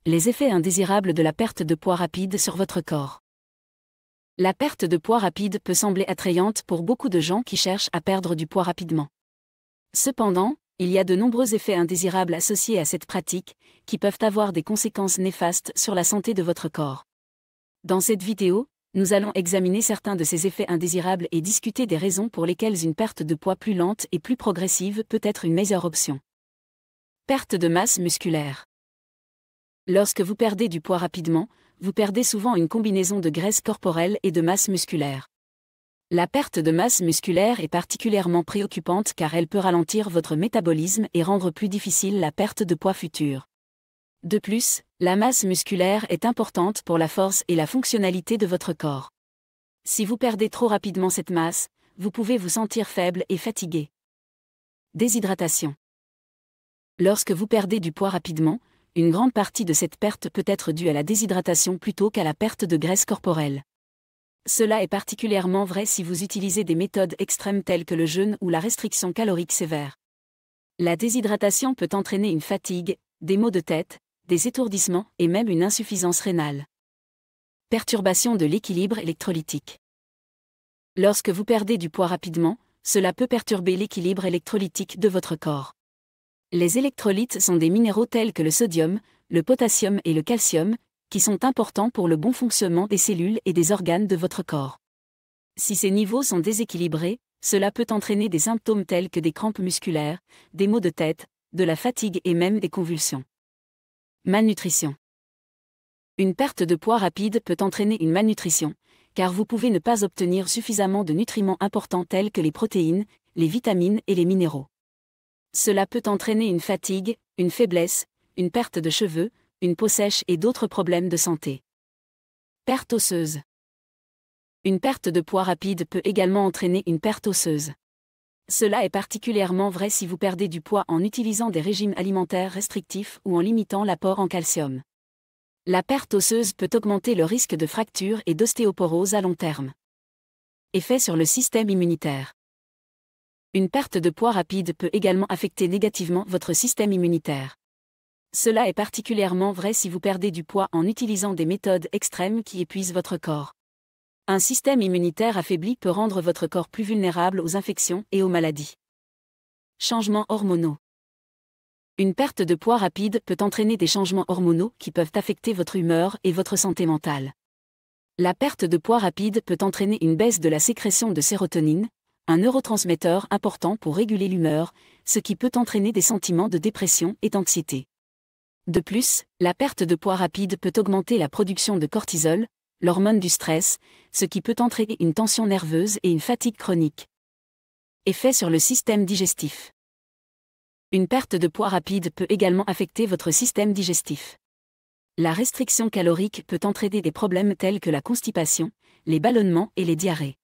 les effets indésirables de la perte de poids rapide sur votre corps. La perte de poids rapide peut sembler attrayante pour beaucoup de gens qui cherchent à perdre du poids rapidement. Cependant, il y a de nombreux effets indésirables associés à cette pratique, qui peuvent avoir des conséquences néfastes sur la santé de votre corps. Dans cette vidéo, nous allons examiner certains de ces effets indésirables et discuter des raisons pour lesquelles une perte de poids plus lente et plus progressive peut être une meilleure option. Perte de masse musculaire. Lorsque vous perdez du poids rapidement, vous perdez souvent une combinaison de graisse corporelle et de masse musculaire. La perte de masse musculaire est particulièrement préoccupante car elle peut ralentir votre métabolisme et rendre plus difficile la perte de poids future. De plus, la masse musculaire est importante pour la force et la fonctionnalité de votre corps. Si vous perdez trop rapidement cette masse, vous pouvez vous sentir faible et fatigué. Déshydratation. Lorsque vous perdez du poids rapidement, une grande partie de cette perte peut être due à la déshydratation plutôt qu'à la perte de graisse corporelle. Cela est particulièrement vrai si vous utilisez des méthodes extrêmes telles que le jeûne ou la restriction calorique sévère. La déshydratation peut entraîner une fatigue, des maux de tête, des étourdissements et même une insuffisance rénale. Perturbation de l'équilibre électrolytique. Lorsque vous perdez du poids rapidement, cela peut perturber l'équilibre électrolytique de votre corps. Les électrolytes sont des minéraux tels que le sodium, le potassium et le calcium, qui sont importants pour le bon fonctionnement des cellules et des organes de votre corps. Si ces niveaux sont déséquilibrés, cela peut entraîner des symptômes tels que des crampes musculaires, des maux de tête, de la fatigue et même des convulsions. Malnutrition. Une perte de poids rapide peut entraîner une malnutrition, car vous pouvez ne pas obtenir suffisamment de nutriments importants tels que les protéines, les vitamines et les minéraux. Cela peut entraîner une fatigue, une faiblesse, une perte de cheveux, une peau sèche et d'autres problèmes de santé. Perte osseuse. Une perte de poids rapide peut également entraîner une perte osseuse. Cela est particulièrement vrai si vous perdez du poids en utilisant des régimes alimentaires restrictifs ou en limitant l'apport en calcium. La perte osseuse peut augmenter le risque de fracture et d'ostéoporose à long terme. Effet sur le système immunitaire. Une perte de poids rapide peut également affecter négativement votre système immunitaire. Cela est particulièrement vrai si vous perdez du poids en utilisant des méthodes extrêmes qui épuisent votre corps. Un système immunitaire affaibli peut rendre votre corps plus vulnérable aux infections et aux maladies. Changements hormonaux. Une perte de poids rapide peut entraîner des changements hormonaux qui peuvent affecter votre humeur et votre santé mentale. La perte de poids rapide peut entraîner une baisse de la sécrétion de sérotonine, un neurotransmetteur important pour réguler l'humeur, ce qui peut entraîner des sentiments de dépression et d'anxiété. De plus, la perte de poids rapide peut augmenter la production de cortisol, l'hormone du stress, ce qui peut entraîner une tension nerveuse et une fatigue chronique. Effet sur le système digestif. Une perte de poids rapide peut également affecter votre système digestif. La restriction calorique peut entraîner des problèmes tels que la constipation, les ballonnements et les diarrhées.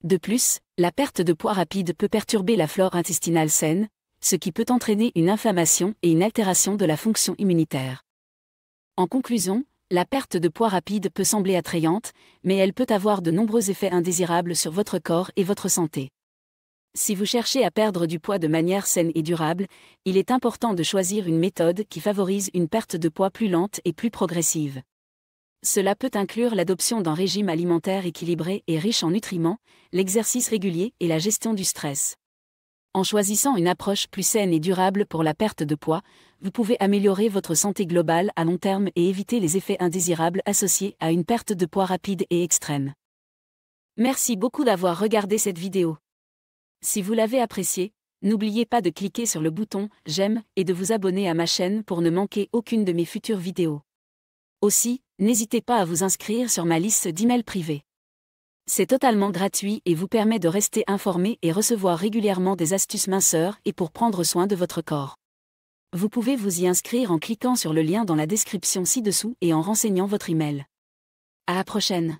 De plus, la perte de poids rapide peut perturber la flore intestinale saine, ce qui peut entraîner une inflammation et une altération de la fonction immunitaire. En conclusion, la perte de poids rapide peut sembler attrayante, mais elle peut avoir de nombreux effets indésirables sur votre corps et votre santé. Si vous cherchez à perdre du poids de manière saine et durable, il est important de choisir une méthode qui favorise une perte de poids plus lente et plus progressive. Cela peut inclure l'adoption d'un régime alimentaire équilibré et riche en nutriments, l'exercice régulier et la gestion du stress. En choisissant une approche plus saine et durable pour la perte de poids, vous pouvez améliorer votre santé globale à long terme et éviter les effets indésirables associés à une perte de poids rapide et extrême. Merci beaucoup d'avoir regardé cette vidéo. Si vous l'avez appréciée, n'oubliez pas de cliquer sur le bouton « J'aime » et de vous abonner à ma chaîne pour ne manquer aucune de mes futures vidéos. Aussi, n'hésitez pas à vous inscrire sur ma liste d'emails privés. C'est totalement gratuit et vous permet de rester informé et recevoir régulièrement des astuces minceurs et pour prendre soin de votre corps. Vous pouvez vous y inscrire en cliquant sur le lien dans la description ci-dessous et en renseignant votre email. À la prochaine.